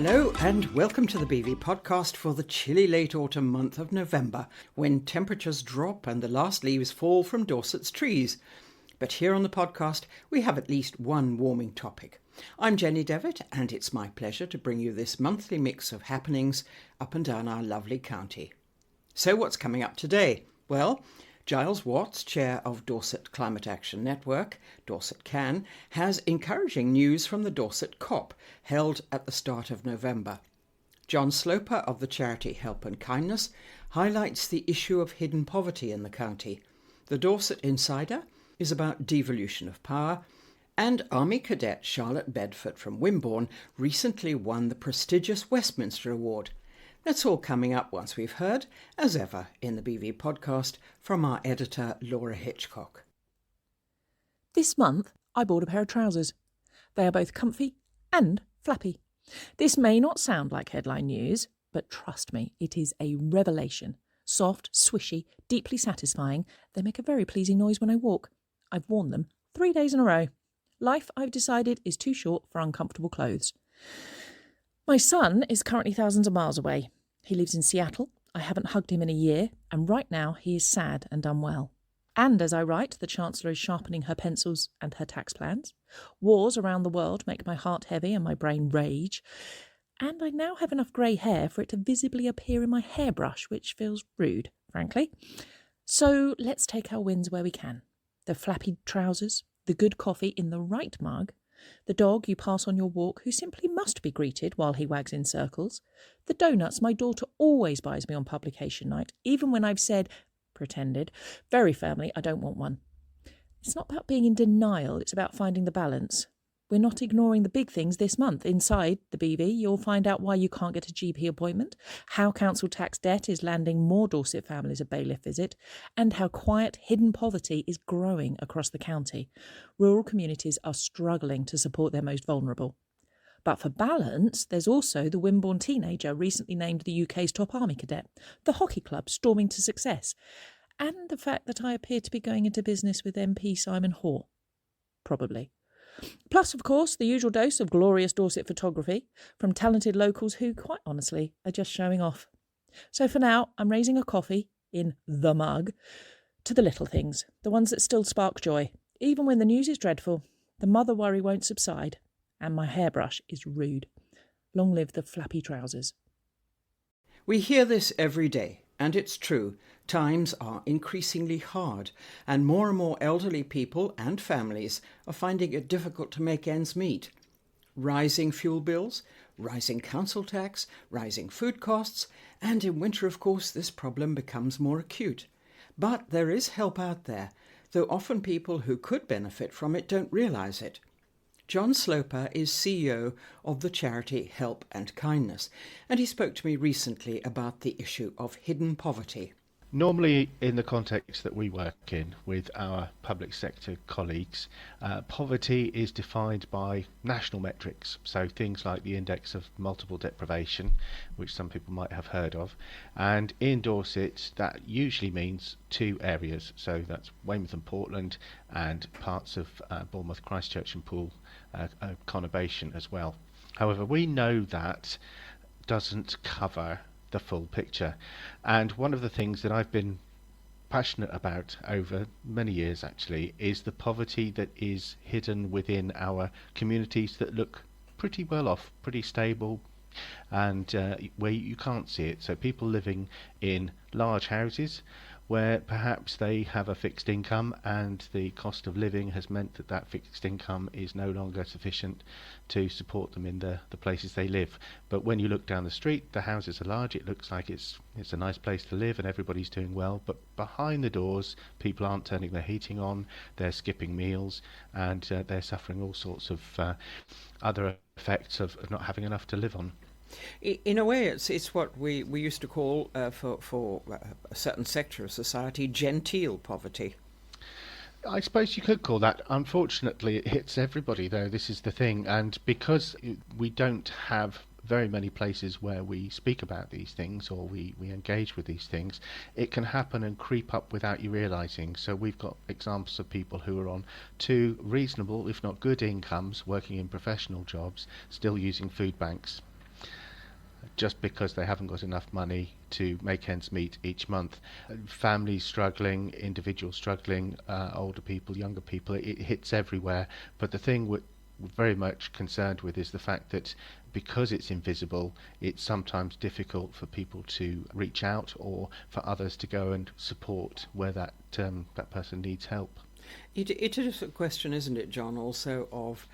Hello and welcome to the BV podcast for the chilly late autumn month of November, when temperatures drop and the last leaves fall from Dorset's trees. But here on the podcast, we have at least one warming topic. I'm Jenny Devitt, and it's my pleasure to bring you this monthly mix of happenings up and down our lovely county. So what's coming up today? Well, Giles Watts, chair of Dorset Climate Action Network, Dorset CAN, has encouraging news from the Dorset COP, held at the start of November. John Sloper of the charity Help and Kindness highlights the issue of hidden poverty in the county. The Dorset Insider is about devolution of power, and Army cadet Charlotte Bedford from Wimborne recently won the prestigious Westminster Award. That's all coming up once we've heard, as ever, in the BV podcast from our editor Laura Hitchcock. This month, I bought a pair of trousers. They are both comfy and flappy. This may not sound like headline news, but trust me, it is a revelation. Soft, swishy, deeply satisfying. They make a very pleasing noise when I walk. I've worn them 3 days in a row. Life, I've decided, is too short for uncomfortable clothes. My son is currently thousands of miles away. He lives in Seattle. I haven't hugged him in a year, and right now he is sad and unwell. And as I write, the Chancellor is sharpening her pencils and her tax plans. Wars around the world make my heart heavy and my brain rage. And I now have enough grey hair for it to visibly appear in my hairbrush, which feels rude, frankly. So let's take our wins where we can. The flappy trousers, the good coffee in the right mug, the dog you pass on your walk who simply must be greeted while he wags in circles, the donuts my daughter always buys me on publication night, even when I've said, pretended, very firmly I don't want one. It's not about being in denial, it's about finding the balance. We're not ignoring the big things this month. Inside the BV, you'll find out why you can't get a GP appointment, how council tax debt is landing more Dorset families a bailiff visit, and how quiet, hidden poverty is growing across the county. Rural communities are struggling to support their most vulnerable. But for balance, there's also the Wimborne teenager recently named the UK's top army cadet, the hockey club storming to success, and the fact that I appear to be going into business with MP Simon Hoare. Probably. Plus, of course, the usual dose of glorious Dorset photography from talented locals who, quite honestly, are just showing off. So for now, I'm raising a coffee, in the mug, to the little things, the ones that still spark joy. Even when the news is dreadful, the mother worry won't subside, and my hairbrush is rude. Long live the flappy trousers. We hear this every day, and it's true. Times are increasingly hard, and more elderly people and families are finding it difficult to make ends meet. Rising fuel bills, rising council tax, rising food costs, and in winter, of course, this problem becomes more acute. But there is help out there, though often people who could benefit from it don't realise it. John Sloper is CEO of the charity Help and Kindness, and he spoke to me recently about the issue of hidden poverty. Normally, in the context that we work in with our public sector colleagues, poverty is defined by national metrics, so things like the index of multiple deprivation, which some people might have heard of, and in Dorset that usually means two areas, so that's Weymouth and Portland and parts of Bournemouth, Christchurch and Poole conurbation as well. However, we know that doesn't cover the full picture, and one of the things that I've been passionate about over many years actually is the poverty that is hidden within our communities that look pretty well off, pretty stable, and where you can't see it. So people living in large houses where perhaps they have a fixed income and the cost of living has meant that that fixed income is no longer sufficient to support them in the places they live. But when you look down the street, the houses are large, it looks like it's a nice place to live and everybody's doing well, but behind the doors people aren't turning their heating on, they're skipping meals, and they're suffering all sorts of other effects of not having enough to live on. In a way, it's what we used to call, for a certain sector of society, genteel poverty. I suppose you could call that. Unfortunately, it hits everybody, though. This is the thing. And because we don't have very many places where we speak about these things or we engage with these things, it can happen and creep up without you realising. So we've got examples of people who are on two reasonable, if not good incomes, working in professional jobs, still using food banks. just because they haven't got enough money to make ends meet each month. Families struggling, individuals struggling, older people, younger people, it hits everywhere. But the thing we're very much concerned with is the fact that because it's invisible, it's sometimes difficult for people to reach out or for others to go and support where that person needs help. It is a question, isn't it, John, also of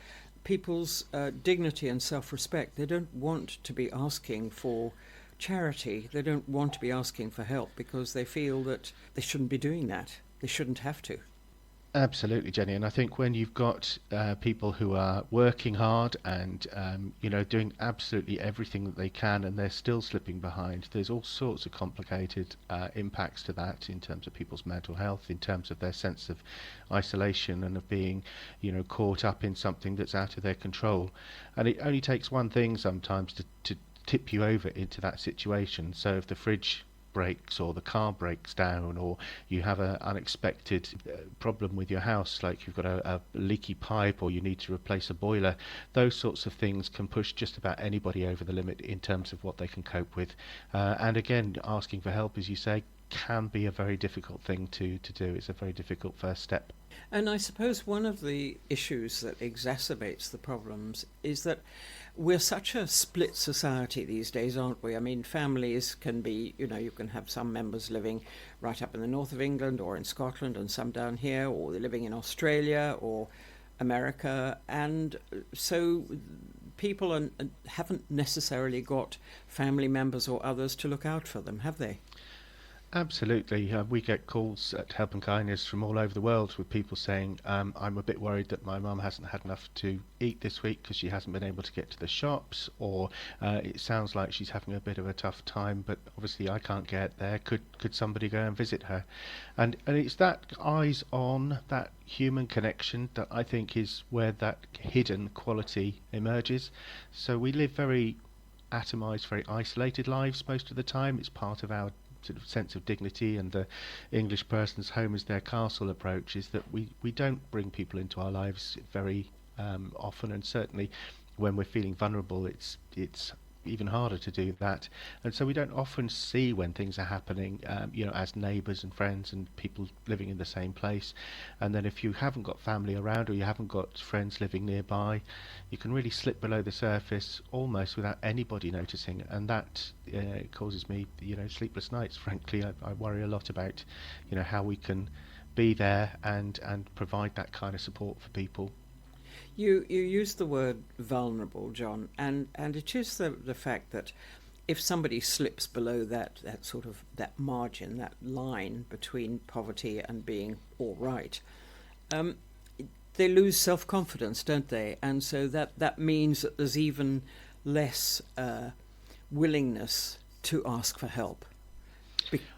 people's dignity and self-respect. They don't want to be asking for charity. They don't want to be asking for help because they feel that they shouldn't be doing that. They shouldn't have to. Absolutely, Jenny. And I think when you've got people who are working hard and doing absolutely everything that they can, and they're still slipping behind, there's all sorts of complicated impacts to that in terms of people's mental health, in terms of their sense of isolation and of being, caught up in something that's out of their control. And it only takes one thing sometimes to tip you over into that situation. So if the fridge breaks or the car breaks down, or you have an unexpected problem with your house, like you've got a leaky pipe or you need to replace a boiler, those sorts of things can push just about anybody over the limit in terms of what they can cope with. And again, asking for help, as you say, can be a very difficult thing to do. It's a very difficult first step. And I suppose one of the issues that exacerbates the problems is that we're such a split society these days, aren't we? I mean, families can be, you can have some members living right up in the north of England or in Scotland and some down here, or they're living in Australia or America. And so people haven't necessarily got family members or others to look out for them, have they? Absolutely. We get calls at Help and Kindness from all over the world with people saying, I'm a bit worried that my mum hasn't had enough to eat this week because she hasn't been able to get to the shops, or it sounds like she's having a bit of a tough time, but obviously I can't get there. Could somebody go and visit her? And it's that eyes on, that human connection that I think is where that hidden quality emerges. So we live very atomised, very isolated lives most of the time. It's part of our sort of sense of dignity, and the English person's home is their castle approach is that we don't bring people into our lives very often, and certainly when we're feeling vulnerable it's even harder to do that. And so we don't often see when things are happening, as neighbours and friends and people living in the same place. And then if you haven't got family around or you haven't got friends living nearby, you can really slip below the surface almost without anybody noticing. And that causes me, sleepless nights, frankly. I worry a lot about, how we can be there and provide that kind of support for people. You use the word vulnerable, John, and it is the fact that if somebody slips below that sort of that margin, that line between poverty and being all right, they lose self-confidence, don't they? And so that means that there's even less willingness to ask for help,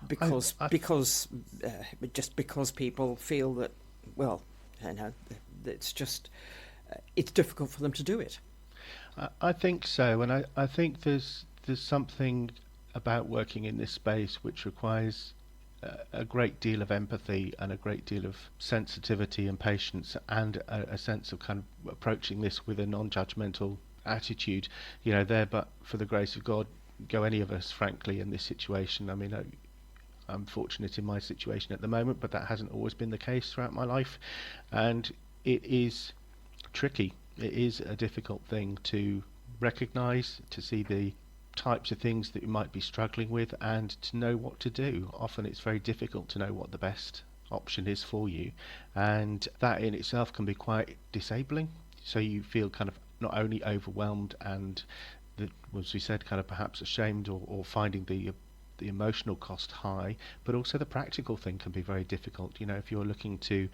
because people feel that, well, it's just. It's difficult for them to do it. I think so, and I think there's something about working in this space which requires a great deal of empathy and a great deal of sensitivity and patience, and a sense of kind of approaching this with a non-judgmental attitude. There, but for the grace of God, go any of us, frankly, in this situation. I mean, I'm fortunate in my situation at the moment, but that hasn't always been the case throughout my life, and it is tricky. It is a difficult thing to recognise, to see the types of things that you might be struggling with, and to know what to do. Often it's very difficult to know what the best option is for you, and that in itself can be quite disabling. So you feel kind of not only overwhelmed and, as we said, kind of perhaps ashamed or finding the emotional cost high, but also the practical thing can be very difficult. If you're looking to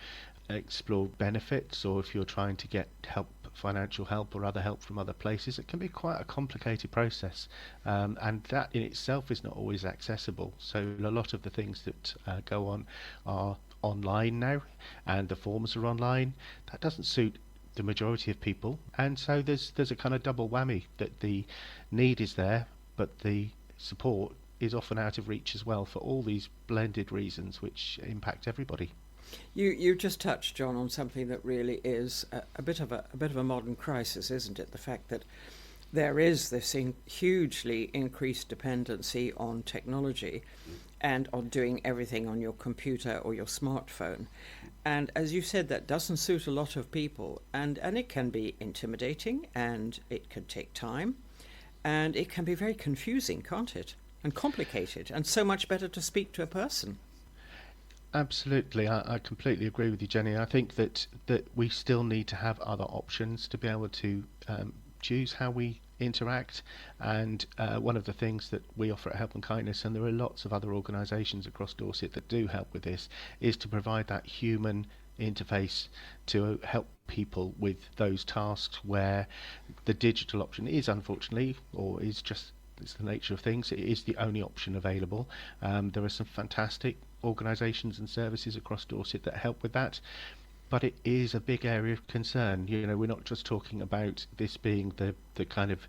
explore benefits, or if you're trying to get help, financial help or other help from other places, it can be quite a complicated process, and that in itself is not always accessible. So a lot of the things that go on are online now, and the forms are online. That doesn't suit the majority of people, and so there's a kind of double whammy, that the need is there but the support is often out of reach as well, for all these blended reasons which impact everybody. You just touched, John, on something that really is a bit of a modern crisis, isn't it? The fact that There is this hugely increased dependency on technology and on doing everything on your computer or your smartphone. And as you said, that doesn't suit a lot of people, and it can be intimidating, and it can take time, and it can be very confusing, can't it? And complicated, and so much better to speak to a person. Absolutely, I completely agree with you, Jenny. I think that we still need to have other options to be able to choose how we interact. And one of the things that we offer at Help and Kindness, and there are lots of other organisations across Dorset that do help with this, is to provide that human interface to help people with those tasks where the digital option is, unfortunately, or is just, it's the nature of things, it is the only option available. There are some fantastic organisations and services across Dorset that help with that, but it is a big area of concern. You know, we're not just talking about this being the kind of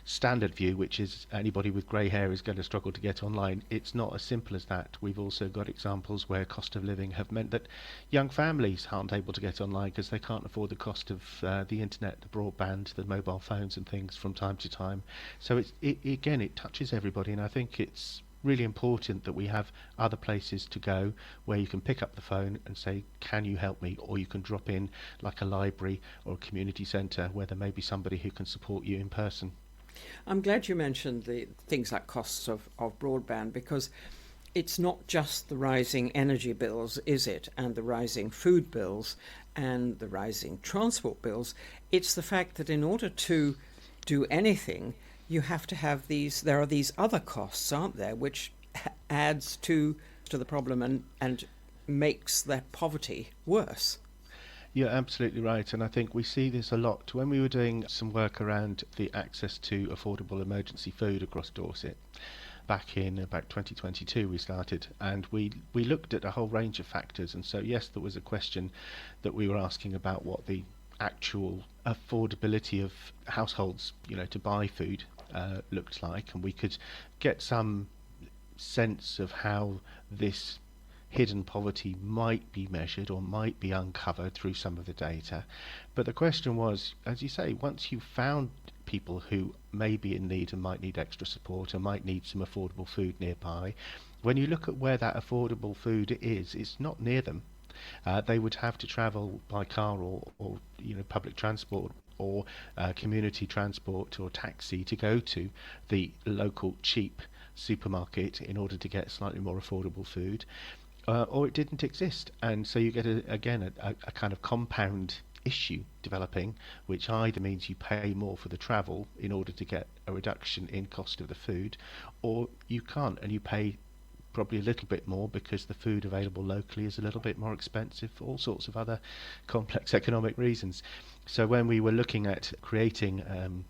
standard view, which is anybody with grey hair is going to struggle to get online. It's not as simple as that. We've also got examples where cost of living have meant that young families aren't able to get online because they can't afford the cost of the internet, the broadband, the mobile phones and things from time to time. So it touches everybody, and I think it's really important that we have other places to go where you can pick up the phone and say, can you help me? Or you can drop in like a library or a community centre where there may be somebody who can support you in person. I'm glad you mentioned the things like costs of broadband, because it's not just the rising energy bills, is it, and the rising food bills and the rising transport bills. It's the fact that in order to do anything, you have to have there are these other costs, aren't there, which adds to the problem and makes that poverty worse. You're absolutely right, and I think we see this a lot. When we were doing some work around the access to affordable emergency food across Dorset, back in about 2022 we started, and we looked at a whole range of factors. And so yes, there was a question that we were asking about what the actual affordability of households, to buy food looked like, and we could get some sense of how this hidden poverty might be measured or might be uncovered through some of the data. But the question was, as you say, once you found people who may be in need and might need extra support and might need some affordable food nearby, when you look at where that affordable food is, it's not near them. They would have to travel by car or public transport or community transport or taxi to go to the local cheap supermarket in order to get slightly more affordable food, or it didn't exist. And so you get a kind of compound issue developing, which either means you pay more for the travel in order to get a reduction in cost of the food, or you can't and you pay probably a little bit more because the food available locally is a little bit more expensive for all sorts of other complex economic reasons. So when we were looking at creating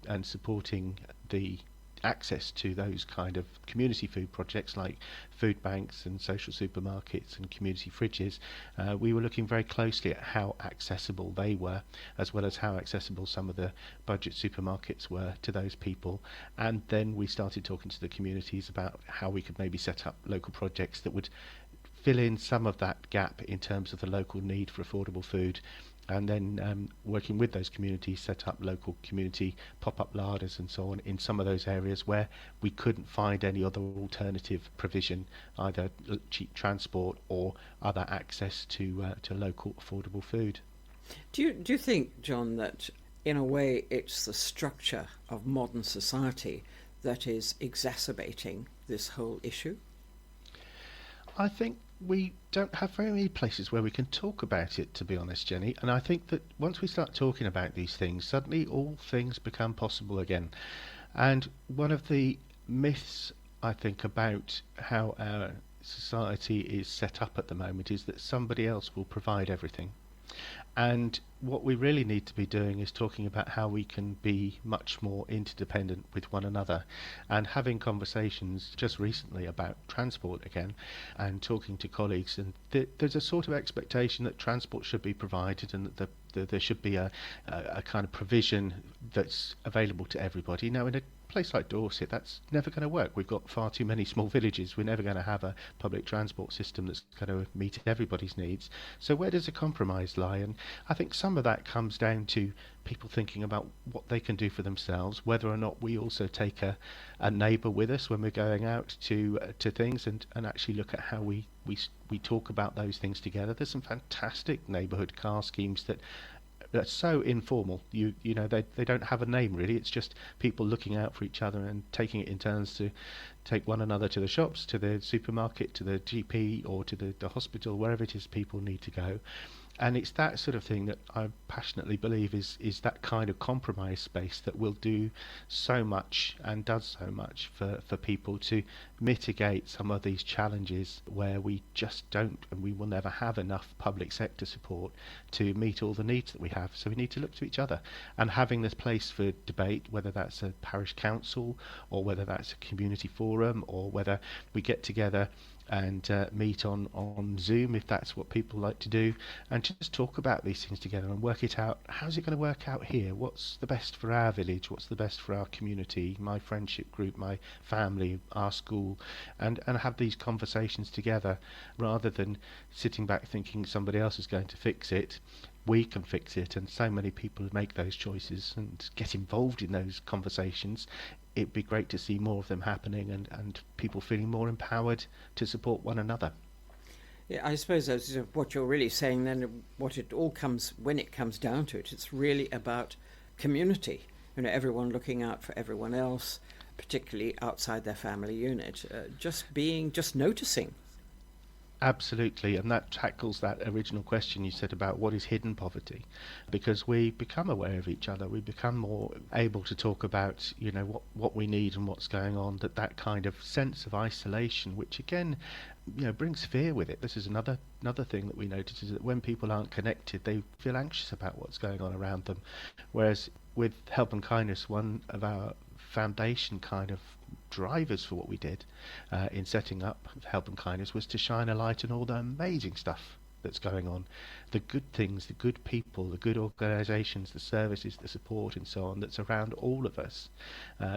and supporting the access to those kind of community food projects like food banks and social supermarkets and community fridges, we were looking very closely at how accessible they were, as well as how accessible some of the budget supermarkets were to those people. And then we started talking to the communities about how we could maybe set up local projects that would fill in some of that gap in terms of the local need for affordable food, and then working with those communities, set up local community pop-up larders and so on in some of those areas where we couldn't find any other alternative provision, either cheap transport or other access to local affordable food. Do you think, John, that in a way it's the structure of modern society that is exacerbating this whole issue? I think we don't have very many places where we can talk about it, to be honest, Jenny. And I think that once we start talking about these things, suddenly all things become possible again. And one of the myths, I think, about how our society is set up at the moment is that somebody else will provide everything. And what we really need to be doing is talking about how we can be much more interdependent with one another, and having conversations just recently about transport again, and talking to colleagues, and there's a sort of expectation that transport should be provided and that there should be a kind of provision that's available to everybody. Now, in a place like Dorset, that's never going to work. We've got far too many small villages. We're never going to have a public transport system that's going to meet everybody's needs. So where does a compromise lie? And I think some of that comes down to people thinking about what they can do for themselves, whether or not we also take a neighbour with us when we're going out to things, and actually look at how we talk about those things together. There's some fantastic neighbourhood car schemes that's so informal. You know, they don't have a name really. It's just people looking out for each other and taking it in turns to take one another to the shops, to the supermarket, to the GP, or to the hospital, wherever it is people need to go. And it's that sort of thing that I passionately believe is that kind of compromise space that will do so much and does so much for people to mitigate some of these challenges where we just don't, and we will never have enough public sector support to meet all the needs that we have. So we need to look to each other, and having this place for debate, whether that's a parish council or whether that's a community forum or whether we get together and meet on Zoom if that's what people like to do, and just talk about these things together and work it out. How's it going to work out here? What's the best for our village? What's the best for our community, my friendship group, my family, our school, and have these conversations together rather than sitting back thinking somebody else is going to fix it. We can fix it, and so many people make those choices and get involved in those conversations. It'd be great to see more of them happening, and people feeling more empowered to support one another. Yeah, I suppose that's what you're really saying then. What it all comes, when it comes down to it, it's really about community. You know, everyone looking out for everyone else, particularly outside their family unit. Just noticing. Absolutely, and that tackles that original question you said about what is hidden poverty, because we become aware of each other, we become more able to talk about, you know, what we need and what's going on. That kind of sense of isolation, which again, you know, brings fear with it. This is another thing that we notice, is that when people aren't connected, they feel anxious about what's going on around them. Whereas with Help and Kindness, one of our foundation kind of drivers for what we did in setting up Help and Kindness was to shine a light on all the amazing stuff that's going on, the good things, the good people, the good organisations, the services, the support and so on that's around all of us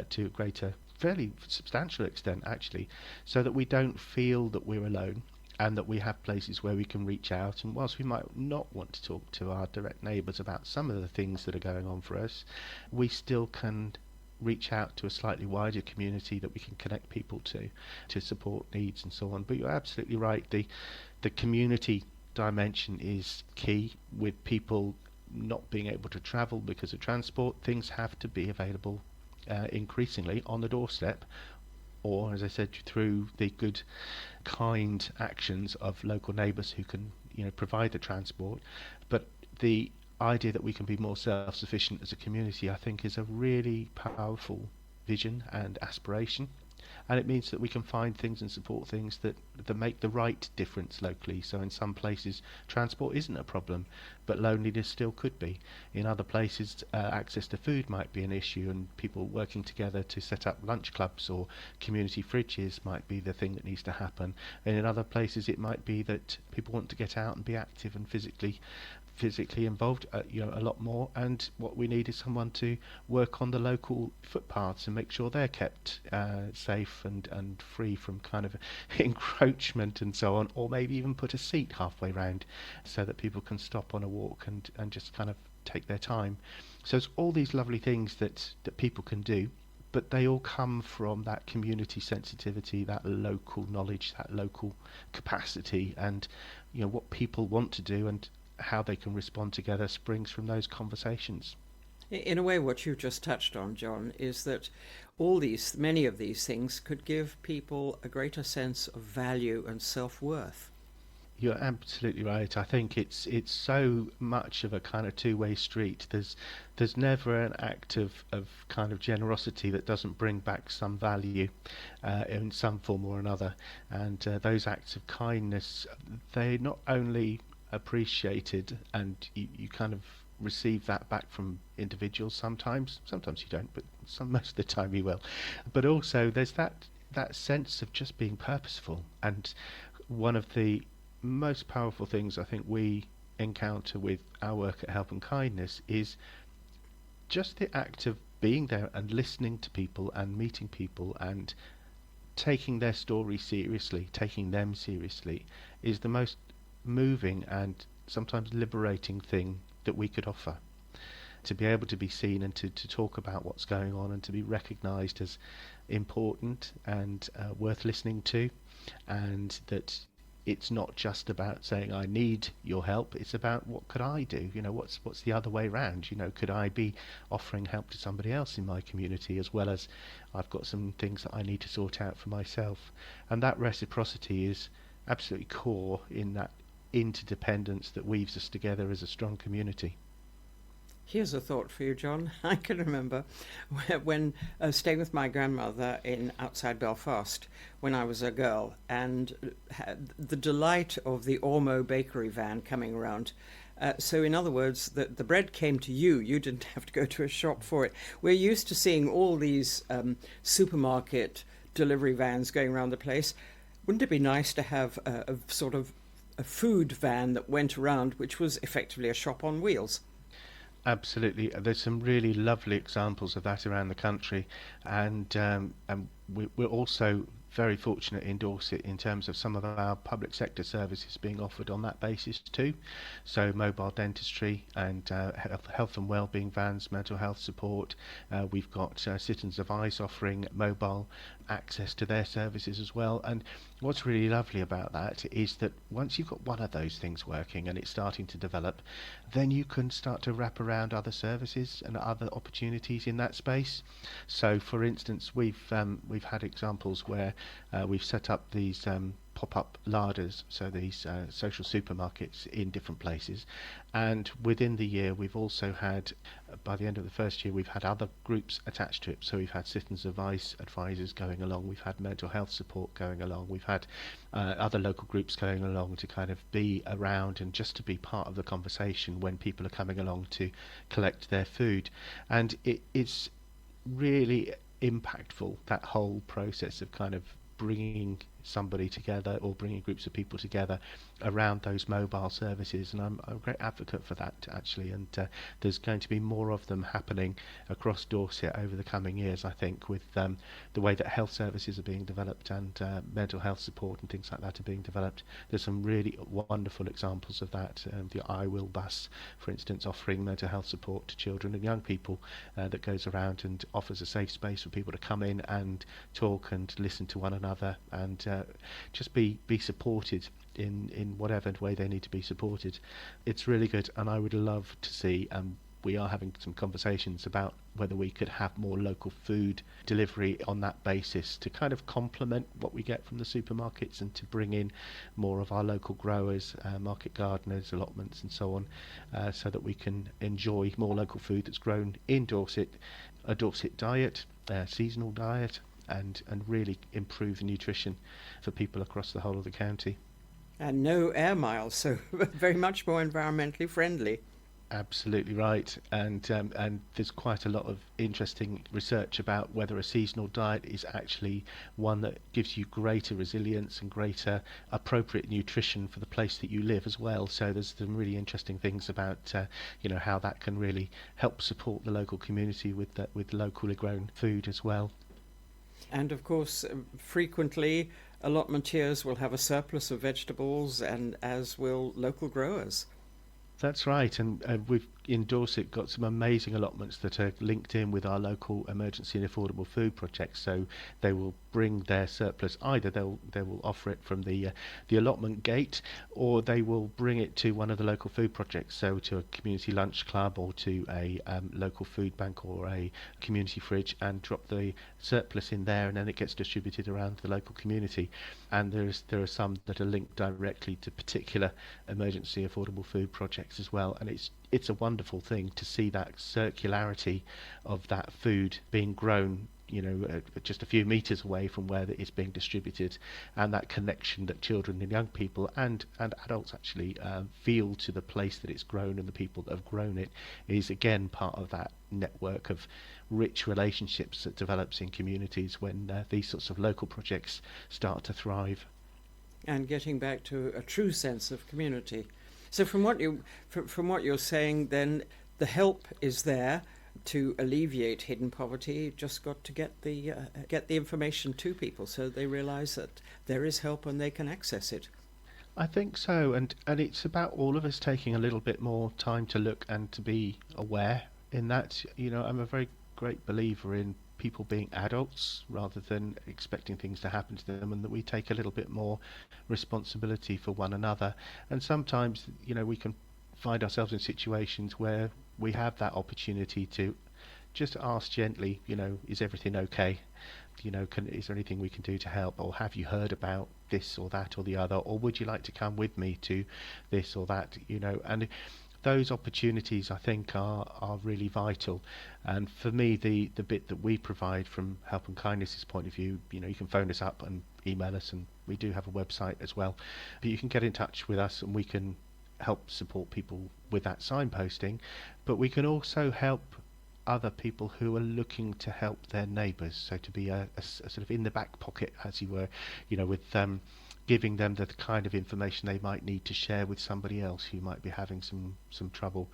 to a greater, fairly substantial extent actually, so that we don't feel that we're alone, and that we have places where we can reach out. And whilst we might not want to talk to our direct neighbours about some of the things that are going on for us, we still can reach out to a slightly wider community that we can connect people to support needs and so on. But you're absolutely right, the community dimension is key. With people not being able to travel because of transport, things have to be available increasingly on the doorstep, or as I said, through the good kind actions of local neighbours who can, you know, provide the transport. But the idea that we can be more self-sufficient as a community, I think, is a really powerful vision and aspiration, and it means that we can find things and support things that make the right difference locally. So in some places transport isn't a problem, but loneliness still could be. In other places access to food might be an issue, and people working together to set up lunch clubs or community fridges might be the thing that needs to happen. And in other places it might be that people want to get out and be active and physically involved, you know, a lot more, and what we need is someone to work on the local footpaths and make sure they're kept safe and free from kind of encroachment and so on, or maybe even put a seat halfway round so that people can stop on a walk and just kind of take their time. So it's all these lovely things that people can do, but they all come from that community sensitivity, that local knowledge, that local capacity, and, you know, what people want to do and how they can respond together springs from those conversations. In a way, what you just touched on, John, is that many of these things could give people a greater sense of value and self-worth. You're absolutely right. I think it's so much of a kind of two-way street. There's never an act of kind of generosity that doesn't bring back some value in some form or another. And those acts of kindness, they not only appreciated, and you kind of receive that back from individuals sometimes you don't, but most of the time you will. But also there's that sense of just being purposeful, and one of the most powerful things I think we encounter with our work at Help and Kindness is just the act of being there and listening to people and meeting people and taking their story seriously, taking them seriously, is the most moving and sometimes liberating thing that we could offer. To be able to be seen and to talk about what's going on and to be recognised as important and worth listening to, and that it's not just about saying I need your help, it's about what could I do, what's the other way round, could I be offering help to somebody else in my community as well as I've got some things that I need to sort out for myself. And that reciprocity is absolutely core in that interdependence that weaves us together as a strong community. Here's a thought for you, John. I can remember when staying with my grandmother in outside Belfast when I was a girl, and the delight of the Ormo bakery van coming around. So in other words, the bread came to you. You didn't have to go to a shop for it. We're used to seeing all these supermarket delivery vans going around the place. Wouldn't it be nice to have a sort of a food van that went around, which was effectively a shop on wheels? Absolutely. There's some really lovely examples of that around the country, and we're also very fortunate in Dorset in terms of some of our public sector services being offered on that basis too. So mobile dentistry and health and wellbeing vans, mental health support. We've got Citizens of Ice offering mobile access to their services as well. And what's really lovely about that is that once you've got one of those things working and it's starting to develop, then you can start to wrap around other services and other opportunities in that space. So for instance, we've had examples where we've set up these pop-up larders, so these social supermarkets in different places, and within the year we've also had, by the end of the first year, we've had other groups attached to it. So we've had Citizens of Ice advisors going along, we've had mental health support going along, we've had other local groups going along to kind of be around and just to be part of the conversation when people are coming along to collect their food. And it's really impactful, that whole process of kind of bringing somebody together or bringing groups of people together around those mobile services, and I'm a great advocate for that actually, and there's going to be more of them happening across Dorset over the coming years, I think, with the way that health services are being developed and mental health support and things like that are being developed. There's some really wonderful examples of that. The I Will bus, for instance, offering mental health support to children and young people, that goes around and offers a safe space for people to come in and talk and listen to one another and just be supported in whatever way they need to be supported. It's really good, and I would love to see, we are having some conversations about whether we could have more local food delivery on that basis to kind of complement what we get from the supermarkets and to bring in more of our local growers, market gardeners, allotments and so on, so that we can enjoy more local food that's grown in Dorset, a Dorset diet, a seasonal diet, and really improve the nutrition for people across the whole of the county. And no air miles, so very much more environmentally friendly. Absolutely right, and there's quite a lot of interesting research about whether a seasonal diet is actually one that gives you greater resilience and greater appropriate nutrition for the place that you live as well. So there's some really interesting things about how that can really help support the local community with locally grown food as well. And of course, frequently allotmenteers will have a surplus of vegetables, and as will local growers. That's right, and we've in Dorset got some amazing allotments that are linked in with our local emergency and affordable food projects. So they will bring their surplus, either they will offer it from the allotment gate, or they will bring it to one of the local food projects, so to a community lunch club or to a local food bank or a community fridge, and drop the surplus in there, and then it gets distributed around the local community. And there are some that are linked directly to particular emergency affordable food projects as well, and it's a wonderful thing to see that circularity of that food being grown, just a few meters away from where it's being distributed, and that connection that children and young people and adults actually feel to the place that it's grown and the people that have grown it is again part of that network of rich relationships that develops in communities when these sorts of local projects start to thrive. And getting back to a true sense of community. So from what you're saying, then the help is there, To alleviate hidden poverty, you've just got to get the information to people so they realise that there is help and they can access it. I think so, and it's about all of us taking a little bit more time to look and to be aware in that. I'm a very great believer in people being adults rather than expecting things to happen to them, and that we take a little bit more responsibility for one another. And sometimes, we can find ourselves in situations where we have that opportunity to just ask gently, is everything okay? Is there anything we can do to help? Or have you heard about this or that or the other? Or would you like to come with me to this or that? And those opportunities, I think, are really vital. And for me, the bit that we provide from Help and Kindness's point of view, you can phone us up and email us, and we do have a website as well. But you can get in touch with us, and we can help support people with that signposting. But we can also help other people who are looking to help their neighbours, so to be a sort of in the back pocket, as you were, with giving them the kind of information they might need to share with somebody else who might be having some trouble.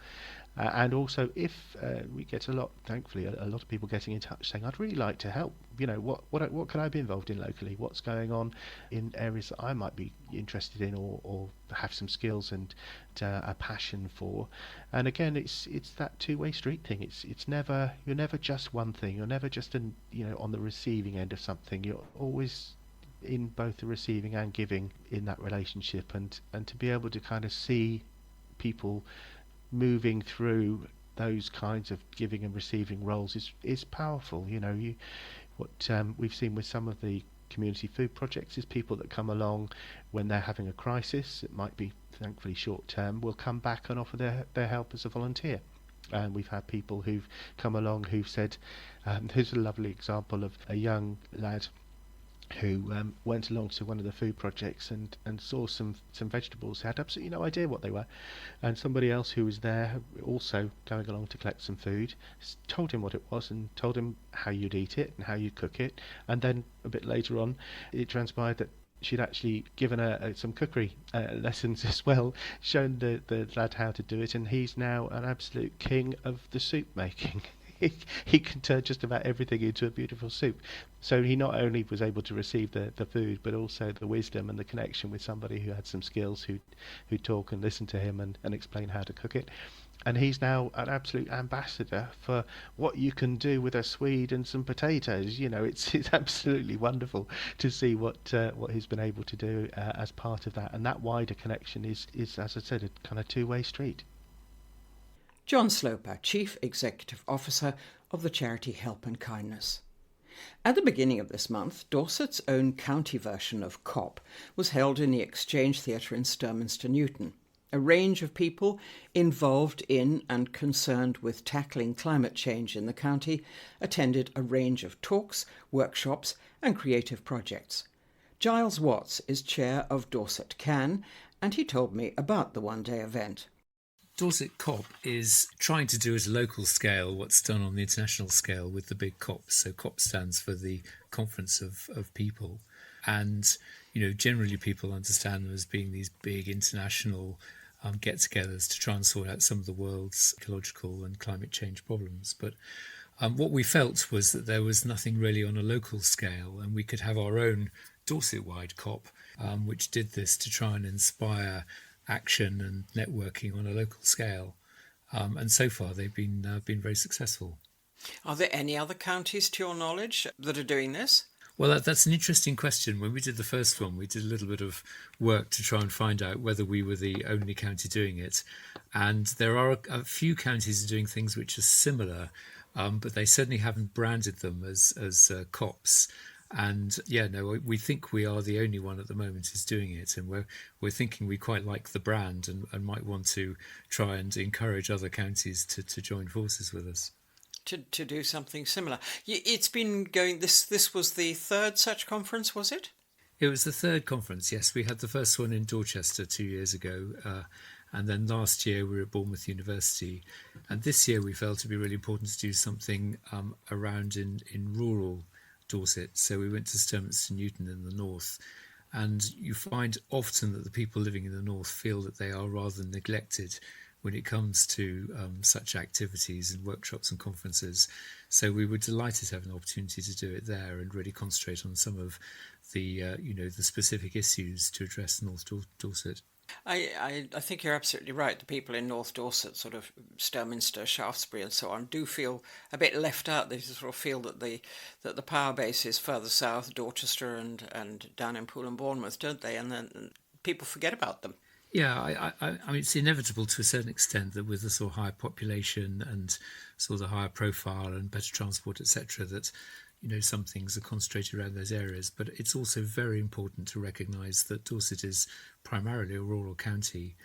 And also, if we get thankfully a lot of people getting in touch saying, I'd really like to help, what can I be involved in locally, what's going on in areas that I might be interested in or have some skills and a passion for. And again, it's that two-way street thing. You're never just one thing, you're never just on the receiving end of something, you're always in both the receiving and giving in that relationship, and to be able to kind of see people moving through those kinds of giving and receiving roles is powerful. What we've seen with some of the community food projects is people that come along when they're having a crisis, it might be thankfully short term, will come back and offer their help as a volunteer. And we've had people who've come along who've said, here's a lovely example of a young lad who went along to one of the food projects and saw some vegetables, had absolutely no idea what they were, and somebody else who was there also going along to collect some food told him what it was and told him how you'd eat it and how you'd cook it. And then a bit later on it transpired that she'd actually given her some cookery lessons as well, shown the lad how to do it, and he's now an absolute king of the soup making. He can turn just about everything into a beautiful soup. So he not only was able to receive the food, but also the wisdom and the connection with somebody who had some skills, who'd talk and listen to him and explain how to cook it. And he's now an absolute ambassador for what you can do with a swede and some potatoes. It's absolutely wonderful to see what he's been able to do as part of that. And that wider connection is, as I said, a kind of two-way street. John Sloper, Chief Executive Officer of the charity Help and Kindness. At the beginning of this month, Dorset's own county version of COP was held in the Exchange Theatre in Sturminster Newton. A range of people involved in and concerned with tackling climate change in the county attended a range of talks, workshops and creative projects. Giles Watts is chair of Dorset CAN, and he told me about the one-day event. Dorset COP is trying to do at a local scale what's done on the international scale with the big COPs. So COP stands for the Conference of People. And, generally people understand them as being these big international get-togethers to try and sort out some of the world's ecological and climate change problems. But what we felt was that there was nothing really on a local scale, and we could have our own Dorset-wide COP, which did this to try and inspire action and networking on a local scale, and so far they've been very successful. Are there any other counties, to your knowledge, that are doing this? Well, that's an interesting question. When we did the first one, we did a little bit of work to try and find out whether we were the only county doing it, and there are a few counties doing things which are similar, but they certainly haven't branded them as COPs. And we think we are the only one at the moment who's doing it, and we're thinking we quite like the brand and might want to try and encourage other counties to join forces with us. To do something similar. It's been going, this was the third such conference, was it? It was the third conference, yes. We had the first one in Dorchester 2 years ago, and then last year we were at Bournemouth University, and this year we felt it'd be really important to do something around in rural Dorset. So we went to Sturminster Newton in the north, and you find often that the people living in the north feel that they are rather neglected when it comes to such activities and workshops and conferences. So we were delighted to have an opportunity to do it there and really concentrate on some of the the specific issues to address North Dorset. I think you're absolutely right. The people in North Dorset, sort of Sturminster, Shaftesbury and so on, do feel a bit left out. They sort of feel that the power base is further south, Dorchester and down in Poole and Bournemouth, don't they? And then people forget about them. Yeah, I mean, it's inevitable to a certain extent that with the sort of higher population and sort of the higher profile and better transport, etc., that some things are concentrated around those areas. But it's also very important to recognise that Dorset is primarily a rural county,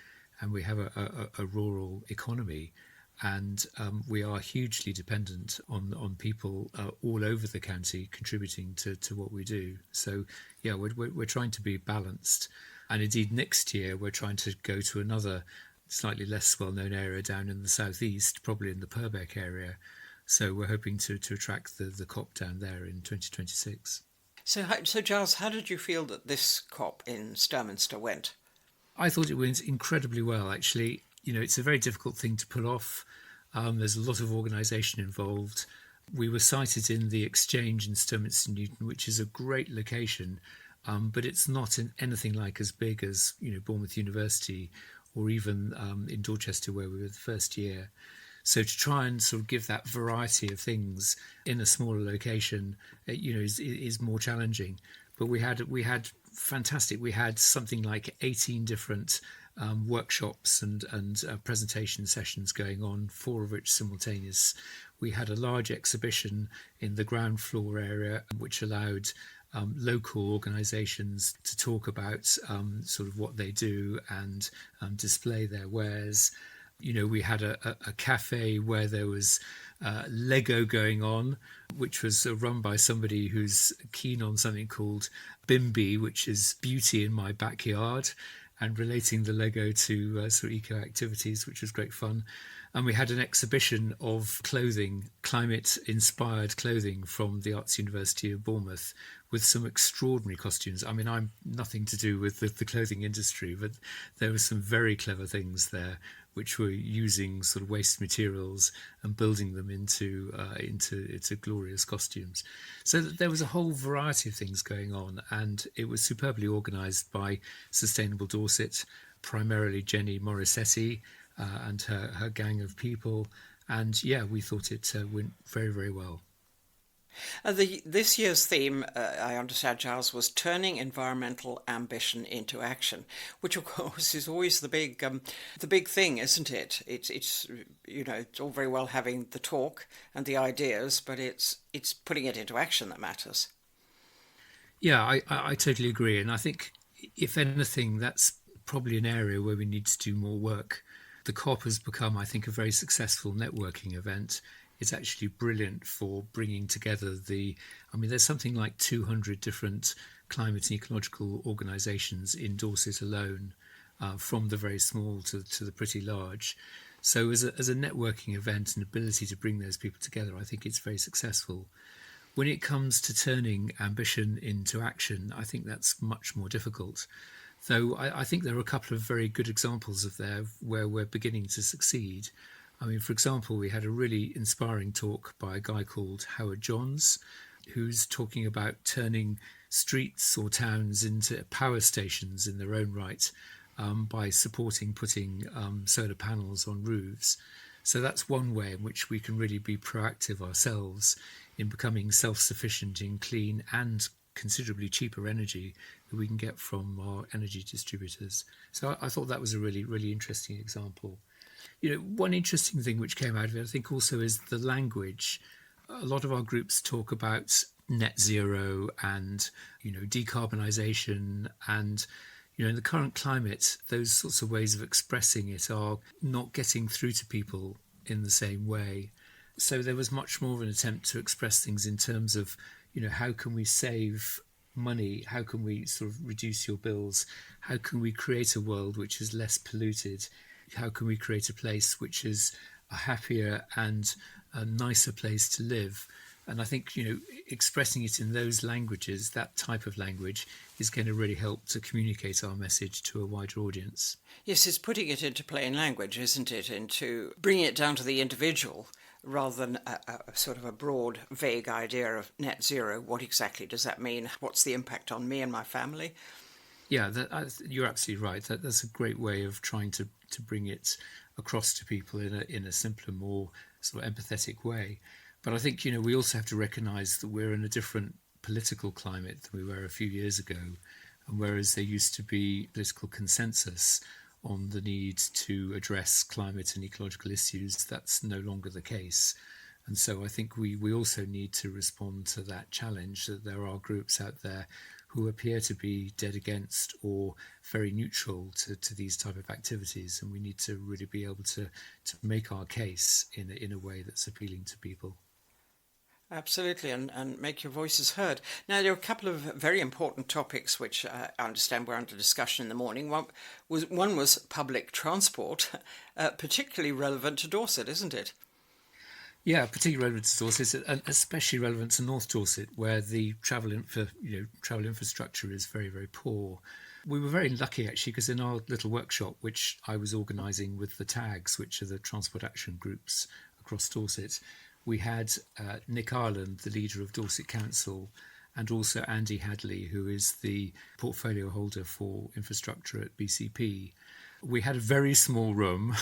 and we have a rural economy, and we are hugely dependent on people all over the county contributing to what we do. So yeah, we're trying to be balanced. And indeed, next year, we're trying to go to another slightly less well-known area down in the southeast, probably in the Purbeck area. So we're hoping to attract the COP down there in 2026. So Giles, how did you feel that this COP in Sturminster went? I thought it went incredibly well, actually. It's a very difficult thing to pull off. There's a lot of organisation involved. We were sited in the Exchange in Sturminster Newton, which is a great location. But it's not anything like as big as Bournemouth University or even in Dorchester where we were the first year. So to try and sort of give that variety of things in a smaller location, is more challenging. But we had fantastic. We had something like 18 different workshops and presentation sessions going on, 4 of which simultaneous. We had a large exhibition in the ground floor area, which allowed local organisations to talk about sort of what they do and display their wares. We had a cafe where there was Lego going on, which was run by somebody who's keen on something called Bimby, which is beauty in my backyard, and relating the Lego to sort of eco activities, which was great fun. And we had an exhibition of clothing, climate-inspired clothing from the Arts University of Bournemouth with some extraordinary costumes. I mean, I'm nothing to do with the clothing industry, but there were some very clever things there which were using sort of waste materials and building them into glorious costumes. So there was a whole variety of things going on, and it was superbly organised by Sustainable Dorset, primarily Jenny Morissetti, and her gang of people. And yeah, we thought it went very, very well. This year's theme, I understand, Giles, was turning environmental ambition into action, which of course is always the big thing, isn't it? It's all very well having the talk and the ideas, but it's putting it into action that matters. Yeah, I totally agree, and I think if anything, that's probably an area where we need to do more work. The COP has become, I think, a very successful networking event. It's actually brilliant for bringing together there's something like 200 different climate and ecological organisations in Dorset alone, from the very small to the pretty large. So as a networking event and ability to bring those people together, I think it's very successful. When it comes to turning ambition into action, I think that's much more difficult. Though I think there are a couple of very good examples of there where we're beginning to succeed. I mean, for example, we had a really inspiring talk by a guy called Howard Johns, who's talking about turning streets or towns into power stations in their own right by supporting putting solar panels on roofs. So that's one way in which we can really be proactive ourselves in becoming self-sufficient in clean and considerably cheaper energy that we can get from our energy distributors. So I thought that was a really, really interesting example. One interesting thing which came out of it, I think, also is the language. A lot of our groups talk about net zero and, decarbonisation, and, in the current climate, those sorts of ways of expressing it are not getting through to people in the same way. So there was much more of an attempt to express things in terms of, how can we save money? How can we sort of reduce your bills? How can we create a world which is less polluted? How can we create a place which is a happier and a nicer place to live? And I think, expressing it in those languages, that type of language, is going to really help to communicate our message to a wider audience. Yes, it's putting it into plain language, isn't it? Into bringing it down to the individual rather than a sort of a broad, vague idea of net zero. What exactly does that mean? What's the impact on me and my family? Yeah, you're absolutely right. That's a great way of trying to bring it across to people in a simpler, more sort of empathetic way. But I think, we also have to recognise that we're in a different political climate than we were a few years ago. And whereas there used to be political consensus on the need to address climate and ecological issues, that's no longer the case. And so I think we also need to respond to that challenge, that there are groups out there who appear to be dead against or very neutral to these type of activities. And we need to really be able to make our case in a way that's appealing to people. Absolutely, and make your voices heard. Now, there are a couple of very important topics which I understand were under discussion in the morning. One was public transport, particularly relevant to Dorset, isn't it? Yeah, particularly relevant to Dorset, and especially relevant to North Dorset, where the travel infrastructure is very, very poor. We were very lucky, actually, because in our little workshop, which I was organising with the TAGs, which are the transport action groups across Dorset, we had Nick Ireland, the leader of Dorset Council, and also Andy Hadley, who is the portfolio holder for infrastructure at BCP. We had a very small room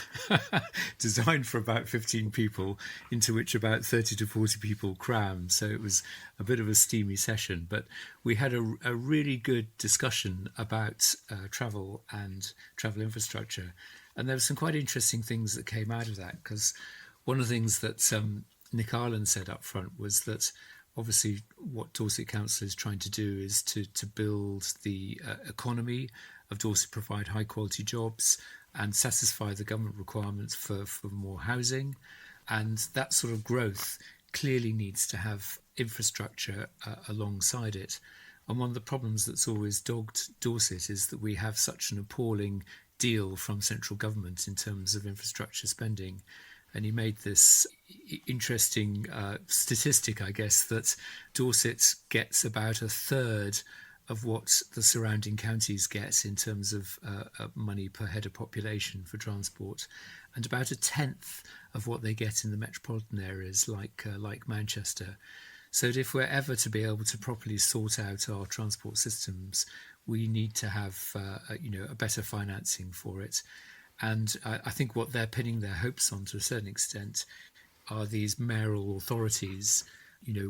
designed for about 15 people, into which about 30 to 40 people crammed. So it was a bit of a steamy session. But we had a really good discussion about travel and travel infrastructure. And there were some quite interesting things that came out of that, because one of the things that Nick Ireland said up front was that obviously what Dorset Council is trying to do is to build the economy of Dorset, provide high quality jobs and satisfy the government requirements for more housing. And that sort of growth clearly needs to have infrastructure alongside it. And one of the problems that's always dogged Dorset is that we have such an appalling deal from central government in terms of infrastructure spending. And he made this interesting statistic, I guess, that Dorset gets about a third of what the surrounding counties get in terms of money per head of population for transport, and about a tenth of what they get in the metropolitan areas like Manchester. So that if we're ever to be able to properly sort out our transport systems, we need to have a better financing for it. And I think what they're pinning their hopes on to a certain extent are these mayoral authorities,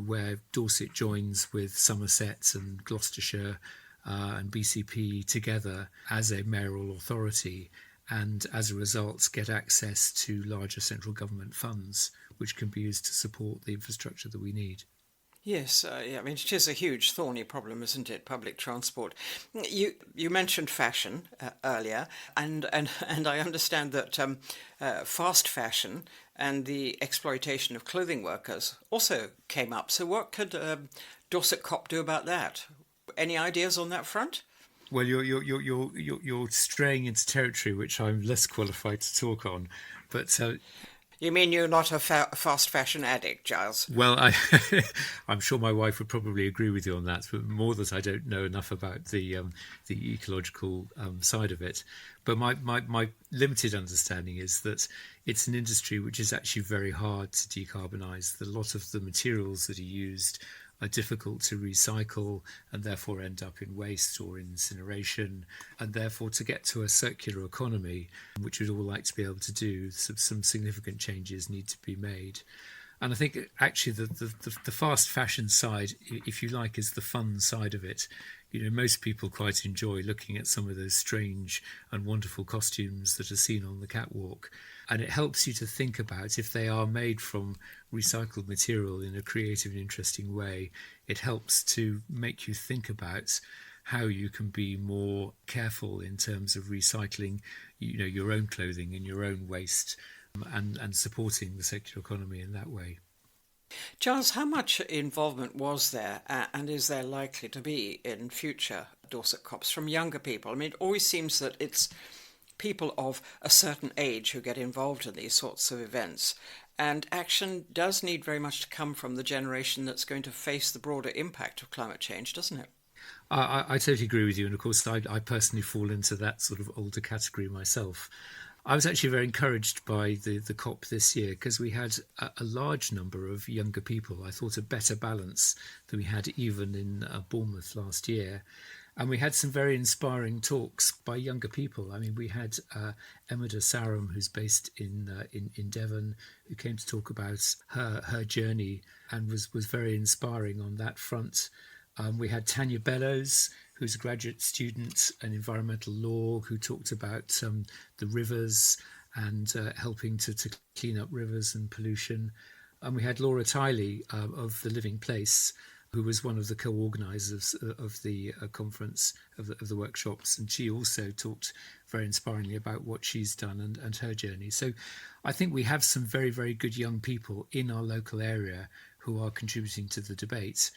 where Dorset joins with Somerset and Gloucestershire and BCP together as a mayoral authority, and as a result get access to larger central government funds, which can be used to support the infrastructure that we need. Yes, it is a huge thorny problem, isn't it? Public transport. You mentioned fashion earlier, and I understand that fast fashion and the exploitation of clothing workers also came up. So what could Dorset COP do about that? Any ideas on that front? Well, you're straying into territory which I'm less qualified to talk on, but. You mean you're not a fast fashion addict, Giles? Well, I'm sure my wife would probably agree with you on that, but more that I don't know enough about the ecological side of it. But my limited understanding is that it's an industry which is actually very hard to decarbonise. A lot of the materials that are used are difficult to recycle and therefore end up in waste or incineration. And therefore, to get to a circular economy, which we'd all like to be able to do, some significant changes need to be made. And I think actually the fast fashion side, if you like, is the fun side of it. Most people quite enjoy looking at some of those strange and wonderful costumes that are seen on the catwalk. And it helps you to think about, if they are made from recycled material in a creative and interesting way, it helps to make you think about how you can be more careful in terms of recycling, your own clothing and your own waste, and supporting the circular economy in that way. Giles, how much involvement was there and is there likely to be in future Dorset COPs from younger people? It always seems that it's people of a certain age who get involved in these sorts of events. And action does need very much to come from the generation that's going to face the broader impact of climate change, doesn't it? I totally agree with you. And of course, I personally fall into that sort of older category myself. I was actually very encouraged by the COP this year because we had a large number of younger people. I thought a better balance than we had even in Bournemouth last year. And we had some very inspiring talks by younger people. I mean, we had Emma Sarum, who's based in Devon, who came to talk about her journey and was very inspiring on that front. We had Tanya Bellows, who's a graduate student in environmental law, who talked about the rivers and helping to clean up rivers and pollution. And we had Laura Tiley of The Living Place, who was one of the co-organisers of the conference, of the workshops. And she also talked very inspiringly about what she's done and her journey. So I think we have some very, very good young people in our local area who are contributing to the debate.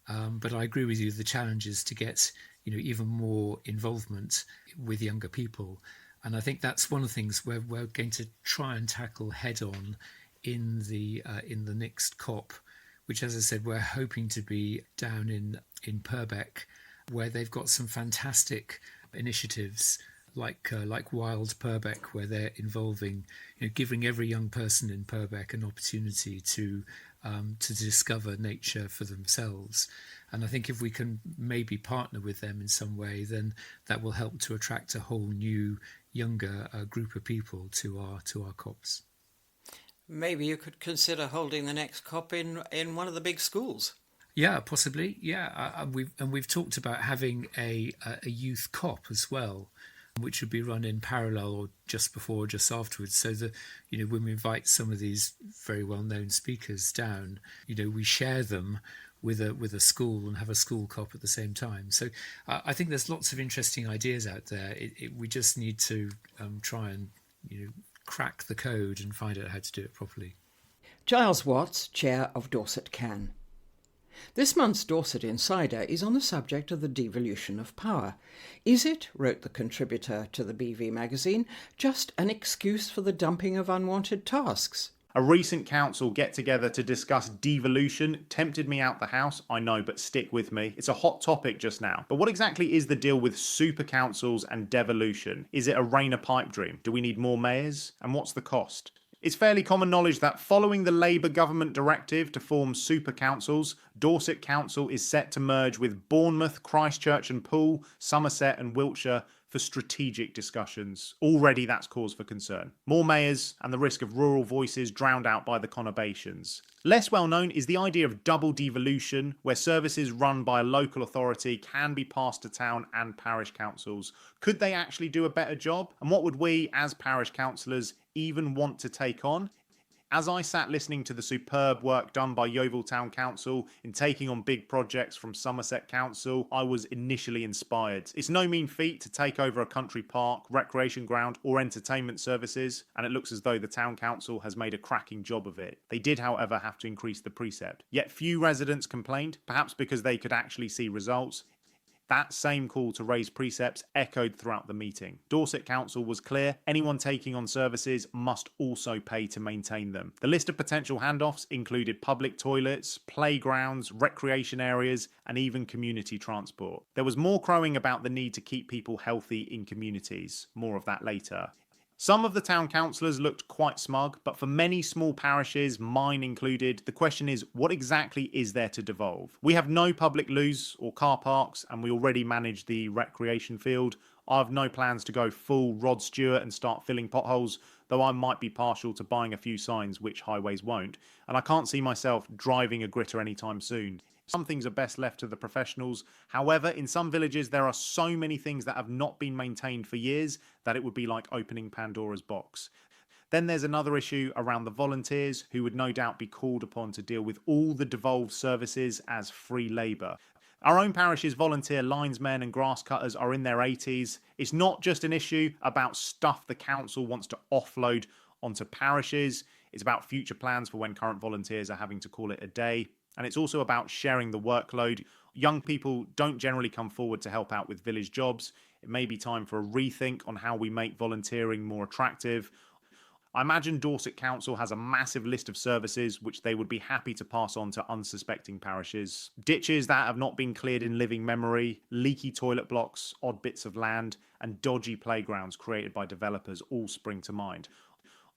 But I agree with you, the challenge is to get even more involvement with younger people. And I think that's one of the things we're going to try and tackle head on in the next COP, which, as I said, we're hoping to be down in Purbeck, where they've got some fantastic initiatives like Wild Purbeck, where they're involving, giving every young person in Purbeck an opportunity to discover nature for themselves. And I think if we can maybe partner with them in some way, then that will help to attract a whole new, younger group of people to our COPs. Maybe you could consider holding the next COP in one of the big schools. Yeah, possibly. Yeah, we've talked about having a youth COP as well, which would be run in parallel or just before or just afterwards. So that when we invite some of these very well-known speakers down, we share them with a school and have a school COP at the same time. So I think there's lots of interesting ideas out there. We just need to try and crack the code and find out how to do it properly. Giles Watts, Chair of Dorset CAN. This month's Dorset Insider is on the subject of the devolution of power. Is it, wrote the contributor to the BV magazine, just an excuse for the dumping of unwanted tasks? A recent council get-together to discuss devolution tempted me out the house, I know, but stick with me. It's a hot topic just now. But what exactly is the deal with super councils and devolution? Is it a Rayner pipe dream? Do we need more mayors? And what's the cost? It's fairly common knowledge that following the Labour government directive to form super councils, Dorset Council is set to merge with Bournemouth, Christchurch and Poole, Somerset and Wiltshire for strategic discussions. Already that's cause for concern. More mayors and the risk of rural voices drowned out by the conurbations. Less well known is the idea of double devolution, where services run by a local authority can be passed to town and parish councils. Could they actually do a better job? And what would we, as parish councillors, even want to take on? As I sat listening to the superb work done by Yeovil Town Council in taking on big projects from Somerset Council, I was initially inspired. It's no mean feat to take over a country park, recreation ground or entertainment services, and it looks as though the Town Council has made a cracking job of it. They did, however, have to increase the precept. Yet few residents complained, perhaps because they could actually see results. That same call to raise precepts echoed throughout the meeting. Dorset Council was clear, anyone taking on services must also pay to maintain them. The list of potential handoffs included public toilets, playgrounds, recreation areas, and even community transport. There was more crowing about the need to keep people healthy in communities. More of that later. Some of the town councillors looked quite smug, but for many small parishes, mine included, the question is, what exactly is there to devolve? We have no public loos or car parks, and we already manage the recreation field. I have no plans to go full Rod Stewart and start filling potholes, though I might be partial to buying a few signs, which highways won't. And I can't see myself driving a gritter anytime soon. Some things are best left to the professionals. However, in some villages, there are so many things that have not been maintained for years that it would be like opening Pandora's box. Then there's another issue around the volunteers, who would no doubt be called upon to deal with all the devolved services as free labour. Our own parish's volunteer linesmen and grass cutters are in their 80s. It's not just an issue about stuff the council wants to offload onto parishes. It's about future plans for when current volunteers are having to call it a day. And it's also about sharing the workload. Young people don't generally come forward to help out with village jobs. It may be time for a rethink on how we make volunteering more attractive. I imagine Dorset Council has a massive list of services which they would be happy to pass on to unsuspecting parishes. Ditches that have not been cleared in living memory, leaky toilet blocks, odd bits of land, and dodgy playgrounds created by developers all spring to mind.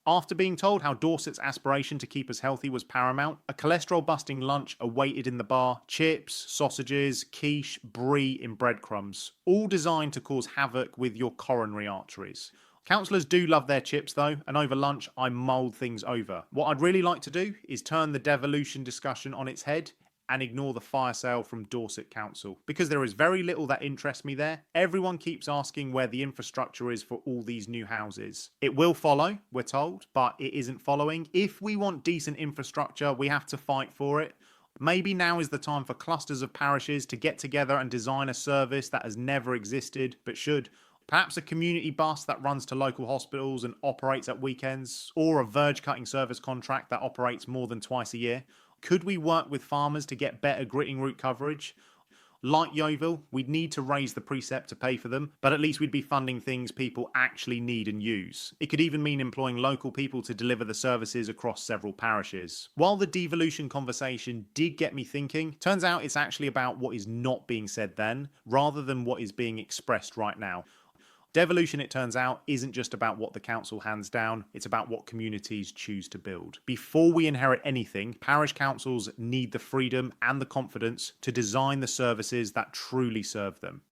After being told how Dorset's aspiration to keep us healthy was paramount, a cholesterol-busting lunch awaited in the bar, chips, sausages, quiche, brie in breadcrumbs, all designed to cause havoc with your coronary arteries. Councillors do love their chips though, and over lunch I mulled things over. What I'd really like to do is turn the devolution discussion on its head and ignore the fire sale from Dorset Council, because there is very little that interests me there. Everyone keeps asking where the infrastructure is for all these new houses. It will follow, we're told, but it isn't following. If we want decent infrastructure, we have to fight for it. Maybe now is the time for clusters of parishes to get together and design a service that has never existed, but should. Perhaps a community bus that runs to local hospitals and operates at weekends, or a verge cutting service contract that operates more than twice a year. Could we work with farmers to get better gritting route coverage? Like Yeovil, we'd need to raise the precept to pay for them, but at least we'd be funding things people actually need and use. It could even mean employing local people to deliver the services across several parishes. While the devolution conversation did get me thinking, turns out it's actually about what is not being said then, rather than what is being expressed right now. Devolution, it turns out, isn't just about what the council hands down, it's about what communities choose to build. Before we inherit anything, parish councils need the freedom and the confidence to design the services that truly serve them.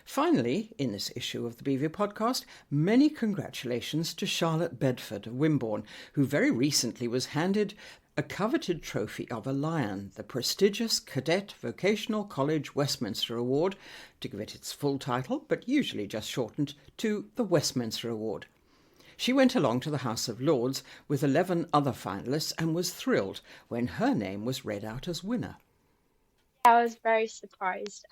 Finally, in this issue of the BV podcast, many congratulations to Charlotte Bedford of Wimborne, who very recently was handed a coveted trophy of a lion, the prestigious Cadet Vocational College Westminster Award, to give it its full title, but usually just shortened to the Westminster Award. She went along to the House of Lords with 11 other finalists and was thrilled when her name was read out as winner. I was very surprised.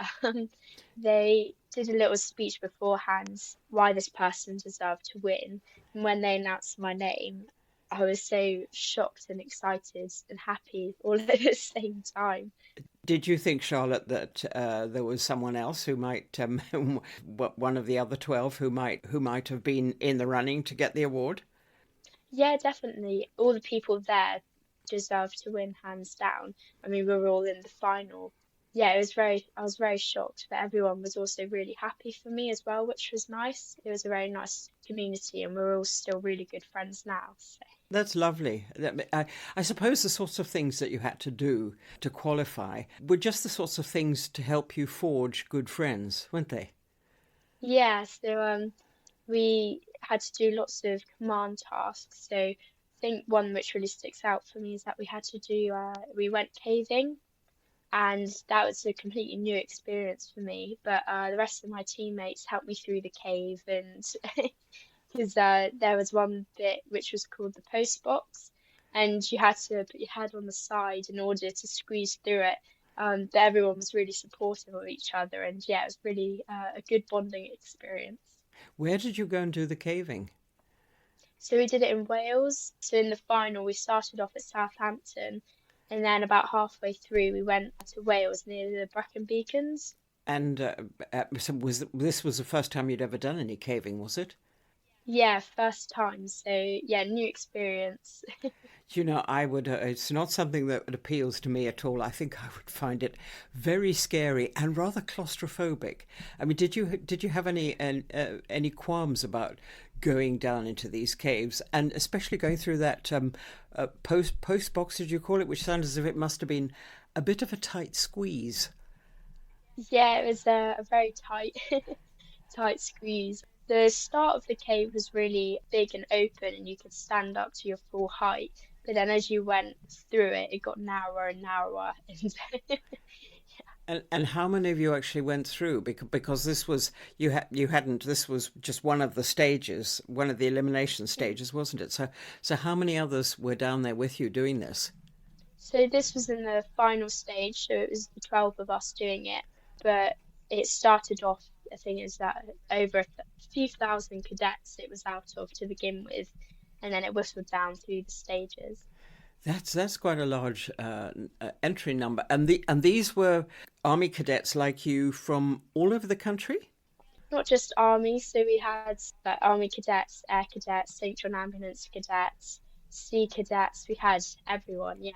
They did a little speech beforehand why this person deserved to win, and when they announced my name, I was so shocked and excited and happy all at the same time. Did you think, Charlotte, that there was someone else who might, one of the other 12 who might have been in the running to get the award? Yeah, definitely. All the people there deserved to win, hands down. I mean, we were all in the final. Yeah, I was very shocked, but everyone was also really happy for me as well, which was nice. It was a very nice community, and we're all still really good friends now. So. That's lovely. I suppose the sorts of things that you had to do to qualify were just the sorts of things to help you forge good friends, weren't they? Yeah, so we had to do lots of command tasks. So I think one which really sticks out for me is that we had to do, we went caving, and that was a completely new experience for me. But the rest of my teammates helped me through the cave, and because there was one bit which was called the post box, and you had to put your head on the side in order to squeeze through it. But everyone was really supportive of each other, and yeah, it was really a good bonding experience. Where did you go and do the caving? So we did it in Wales. So in the final, we started off at Southampton, and then about halfway through, we went to Wales near the Brecon Beacons. And so this was the first time you'd ever done any caving, was it? Yeah, first time. So yeah, new experience. You know, I would. It's not something that appeals to me at all. I think I would find it very scary and rather claustrophobic. I mean, did you have any qualms about going down into these caves, and especially going through that post box, did you call it, which sounded as if it must have been a bit of a tight squeeze? Yeah, it was a very tight squeeze. The start of the cave was really big and open, and you could stand up to your full height. But then as you went through it, it got narrower and narrower. And how many of you actually went through? Because this was this was just one of the stages, one of the elimination stages, wasn't it? So how many others were down there with you doing this? So this was in the final stage, so it was the 12 of us doing it. But it started off, I think it's that over a few thousand cadets it was out of to begin with, and then it whistled down through the stages. That's quite a large entry number, and these were army cadets like you from all over the country. not just army. So we had army cadets, air cadets, St. John Ambulance cadets, sea cadets. We had everyone. Yeah.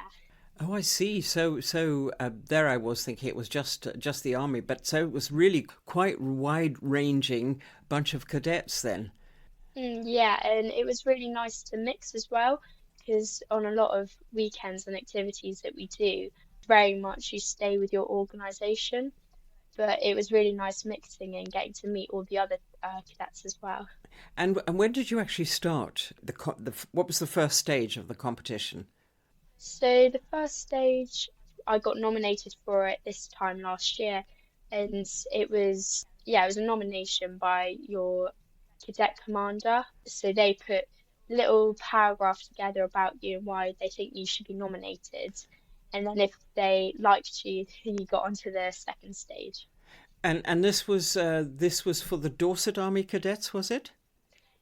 Oh, I see. There I was thinking it was just the army, but so it was really quite wide-ranging bunch of cadets then. Yeah, and it was really nice to mix as well, because on a lot of weekends and activities that we do, very much you stay with your organisation. But it was really nice mixing and getting to meet all the other cadets as well. And when did you actually start what was the first stage of the competition? So the first stage, I got nominated for it this time last year, and it was a nomination by your cadet commander. So they put a little paragraph together about you and why they think you should be nominated. And then if they liked you, you got onto the second stage. And this was for the Dorset Army Cadets, was it?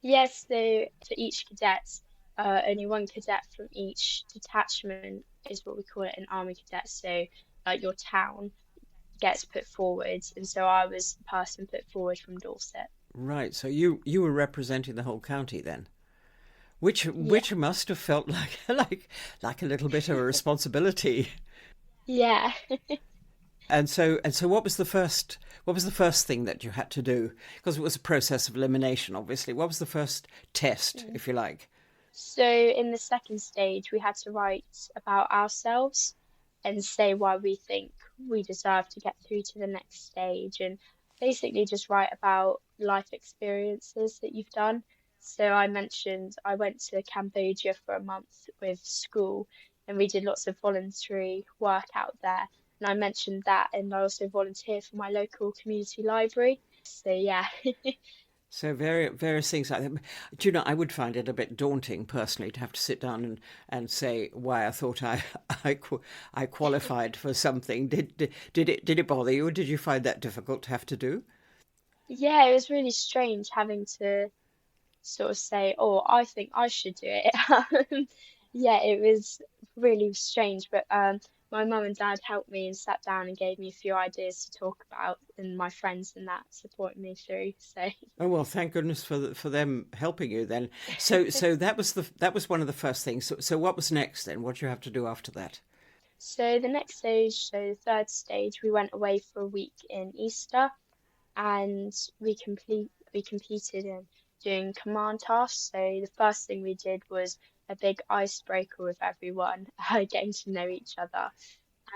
Yes, so for each cadet, only one cadet from each detachment is what we call it an army cadet. So your town gets put forward, and so I was the person put forward from Dorset. Right. So you were representing the whole county then, which must have felt like a little bit of a responsibility. Yeah. And so what was the first thing that you had to do? Because it was a process of elimination, obviously. What was the first test, if you like? So in the second stage, we had to write about ourselves and say why we think we deserve to get through to the next stage, and basically just write about life experiences that you've done. So I mentioned I went to Cambodia for a month with school, and we did lots of voluntary work out there. And I mentioned that, and I also volunteered for my local community library. So yeah. So various things like that. Do you know, I would find it a bit daunting personally to have to sit down and say why I thought I qualified for something. Did it bother you, or did you find that difficult to have to do? Yeah, it was really strange having to sort of say, "Oh, I think I should do it." Yeah, it was really strange, but my mum and dad helped me and sat down and gave me a few ideas to talk about, and my friends and that supported me through. So Oh well, thank goodness for them helping you then. So that was one of the first things. So what was next then? What did you have to do after that? so the next stage, so the third stage, we went away for a week in Easter, and we competed in doing command tasks. So the first thing we did was a big icebreaker with everyone, getting to know each other,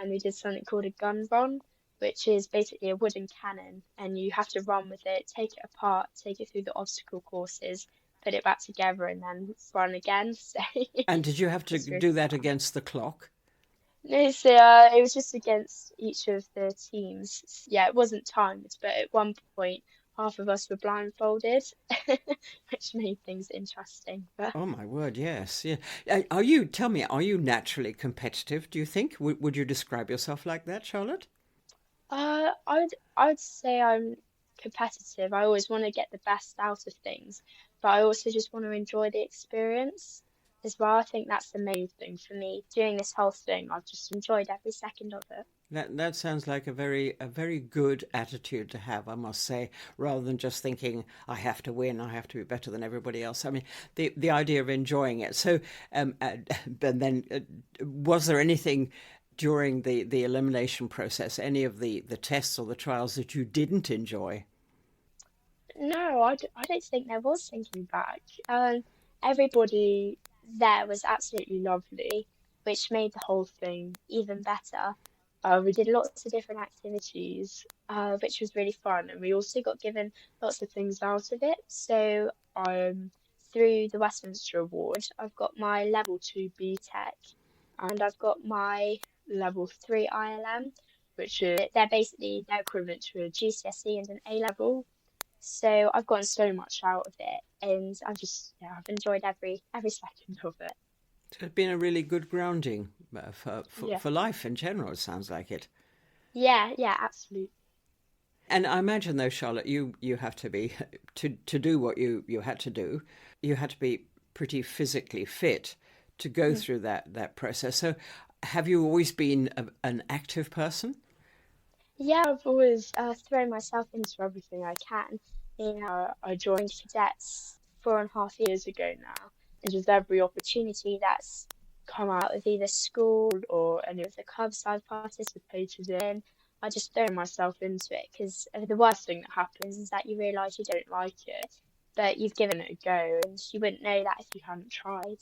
and we did something called a gun run, which is basically a wooden cannon, and you have to run with it, take it apart, take it through the obstacle courses, put it back together, and then run again. So And did you have to it's do really that fun. against the clock? No, so it was just against each of the teams. Yeah, it wasn't timed, but at one point, half of us were blindfolded, which made things interesting. But Oh my word, yes, yeah. Tell me, are you naturally competitive, do you think? Would you describe yourself like that, Charlotte? I would say I'm competitive. I always want to get the best out of things, but I also just want to enjoy the experience as well. I think that's the main thing for me. Doing this whole thing, I've just enjoyed every second of it. That sounds like a very good attitude to have, I must say, rather than just thinking I have to win, I have to be better than everybody else. I mean, the idea of enjoying it. So, and then was there anything during the elimination process, any of the tests or the trials that you didn't enjoy? No, I don't think there was thinking back. Everybody there was absolutely lovely, which made the whole thing even better. We did lots of different activities, which was really fun, and we also got given lots of things out of it. So, through the Westminster Award, I've got my level 2 BTEC, and I've got my level 3 ILM, which they're equivalent to a GCSE and an A level. So I've gotten so much out of it, and I've enjoyed every second of it. So it's been a really good grounding for, for, Yeah. for life in general, it sounds like it. Yeah, yeah, absolutely. And I imagine, though, Charlotte, you have to be, to do what you had to do, you had to be pretty physically fit to go through that process. So have you always been an active person? Yeah, I've always thrown myself into everything I can. Yeah, I joined cadets 4.5 years ago now, and just every opportunity that's come out of either school or any of the clubs I've participated in, I just throw myself into it because the worst thing that happens is that you realise you don't like it, but you've given it a go, and you wouldn't know that if you hadn't tried.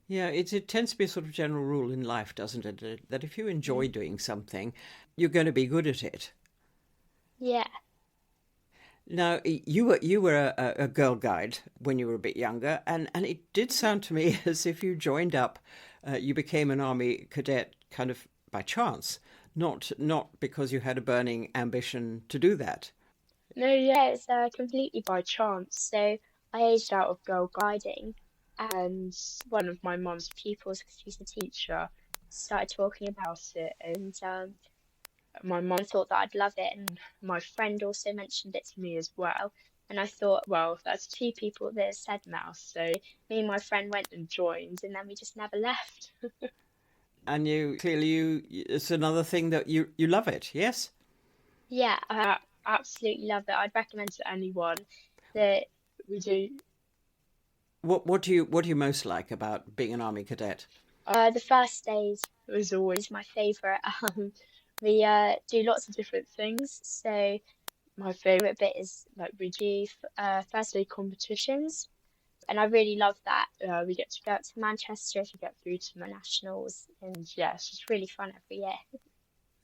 Yeah, it tends to be a sort of general rule in life, doesn't it? That if you enjoy Mm. doing something, you're going to be good at it. Yeah. Now, you were a Girl Guide when you were a bit younger, and it did sound to me as if you joined up, you became an army cadet kind of by chance, not because you had a burning ambition to do that. No, yeah, it's completely by chance. So I aged out of girl guiding, and one of my mum's pupils, because she's a teacher, started talking about it, and my mum thought that I'd love it, and my friend also mentioned it to me as well. And I thought, well, that's two people that have said now. So me and my friend went and joined, and then we just never left. And it's another thing that you love it, yes? Yeah, I absolutely love it. I'd recommend to anyone that we do. What do you most like about being an army cadet? The first days was always my favourite. We do lots of different things. So my favourite bit is like we do first day competitions, and I really love that. We get to go up to Manchester if we get through to the nationals, and yeah, it's just really fun every year.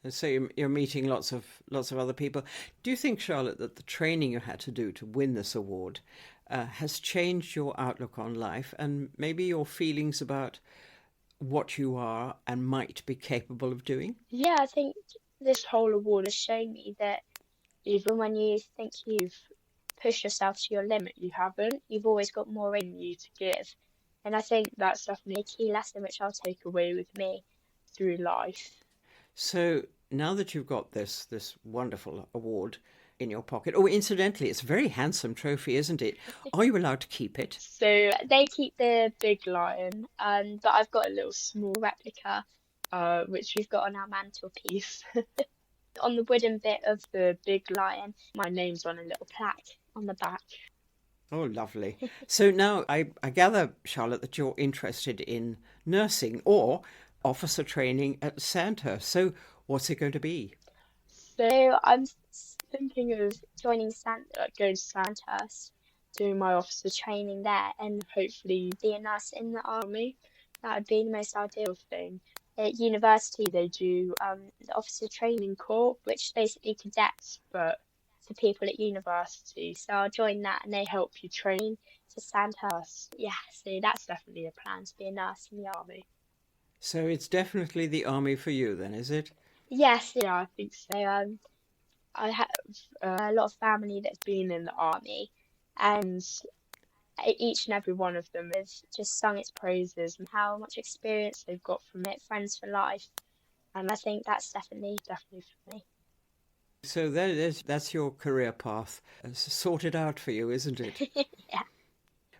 And so you're meeting lots of other people. Do you think, Charlotte, that the training you had to do to win this award has changed your outlook on life and maybe your feelings about what you are and might be capable of doing? Yeah, I think this whole award has shown me that even when you think you've pushed yourself to your limit, you haven't. You've always got more in you to give. And I think that's definitely a key lesson which I'll take away with me through life. So now that you've got this wonderful award in your pocket, oh, incidentally, it's a very handsome trophy, isn't it? Are you allowed to keep it? So they keep the big lion, but I've got a little small replica, which we've got on our mantelpiece. On the wooden bit of the big lion, my name's on a little plaque on the back. Oh, lovely. So now I gather, Charlotte, that you're interested in nursing or officer training at Sandhurst. So what's it going to be? So I'm thinking of going to Sandhurst, doing my officer training there, and hopefully be a nurse in the army. That would be the most ideal thing. At university, they do the officer training corps, which is basically cadets, but for people at university. So I'll join that, and they help you train to Sandhurst. Yeah, so that's definitely a plan to be a nurse in the army. So it's definitely the army for you then, is it? Yes, yeah, I think so. I have a lot of family that's been in the army, and each and every one of them has just sung its praises and how much experience they've got from it, friends for life. And I think that's definitely for me. So that's your career path sorted out for you, isn't it? Yeah.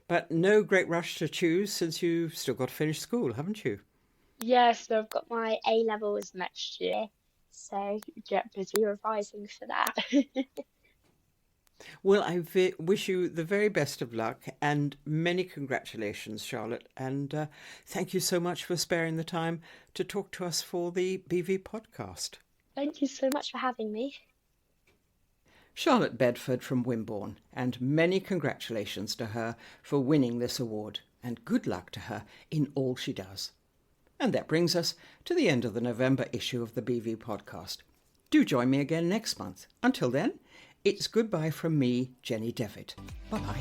But no great rush to choose since you've still got to finish school, haven't you? Yeah, so I've got my A levels next year, so get busy revising for that. Well, wish you the very best of luck and many congratulations, Charlotte. And thank you so much for sparing the time to talk to us for the BV podcast. Thank you so much for having me. Charlotte Bedford from Wimborne, and many congratulations to her for winning this award, and good luck to her in all she does. And that brings us to the end of the November issue of the BV podcast. Do join me again next month. Until then, it's goodbye from me, Jenny Devitt. Bye-bye.